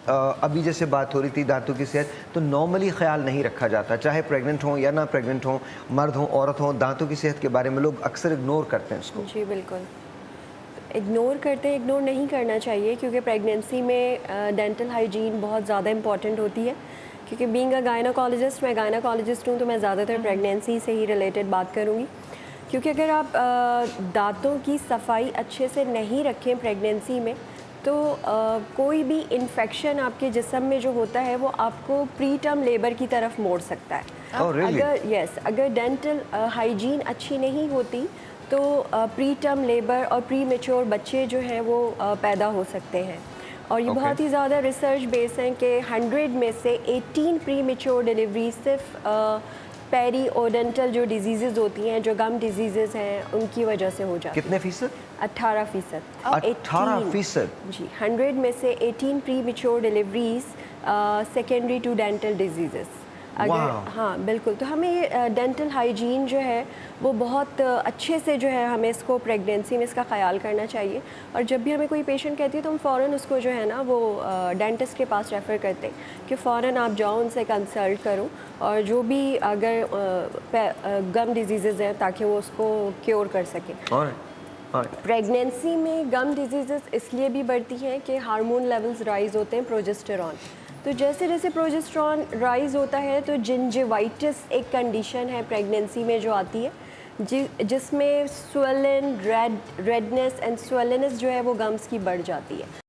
अभी जैसे बात हो रही थी दांतों की सेहत, तो नॉर्मली ख्याल नहीं रखा जाता, चाहे प्रेग्नेंट हो या ना प्रेग्नेंट हो, मर्द हो औरत हो, दांतों की सेहत के बारे में लोग अक्सर इग्नोर करते हैं उसको। जी बिल्कुल, इग्नोर करते हैं, इग्नोर नहीं करना चाहिए क्योंकि प्रेगनेंसी में डेंटल हाइजीन बहुत ज़्यादा इंपॉर्टेंट होती है। क्योंकि बीइंग अ गायनाकोलॉजिस्ट, मैं गायनाकोलॉजिस्ट हूँ, तो मैं ज़्यादातर प्रेगनेंसी से ही रिलेटेड बात करूँगी। क्योंकि अगर आप दांतों की सफाई अच्छे से नहीं रखें प्रेगनेंसी में, तो कोई भी इन्फेक्शन आपके जिस्म में जो होता है वो आपको प्री टर्म लेबर की तरफ मोड़ सकता है। Oh really? अगर डेंटल हाइजीन अच्छी नहीं होती तो प्री टर्म लेबर और प्री मेच्योर बच्चे जो हैं वो पैदा हो सकते हैं। और ये ओके। बहुत ही ज़्यादा रिसर्च बेस हैं कि 100 में से 18 प्री मेच्योर डिलीवरी सिर्फ पेरी ओडेंटल जो डिजीज़ होती हैं, जो गम डिजीज़ हैं, उनकी वजह से हो जाती है। कितने फीसद? 18%। 18%? जी, 100 में से 18 premature deliveries secondary to dental disease. अगर हाँ बिल्कुल, तो हमें ये डेंटल हाइजीन जो है वो बहुत अच्छे से जो है हमें इसको प्रेगनेंसी में इसका ख्याल करना चाहिए। और जब भी हमें कोई पेशेंट कहती है तो हम फ़ौरन उसको जो है ना वो डेंटिस्ट के पास रेफ़र करते हैं कि फ़ौरन आप जाओ, उनसे कंसल्ट करो और जो भी अगर गम डिजीज़ हैं ताकि वो उसको क्योर कर सकें। प्रेगनेंसी में गम डिजीज़ इसलिए भी बढ़ती हैं कि हार्मोन लेवल्स राइज़ होते हैं, प्रोजेस्टेरॉन। तो जैसे जैसे प्रोजेस्टेरॉन राइज़ होता है तो जिंजिवाइटिस एक कंडीशन है प्रेगनेंसी में जो आती है, जिसमें स्वेलन रेडनेस एंड स्वेलनेस जो है वो गम्स की बढ़ जाती है।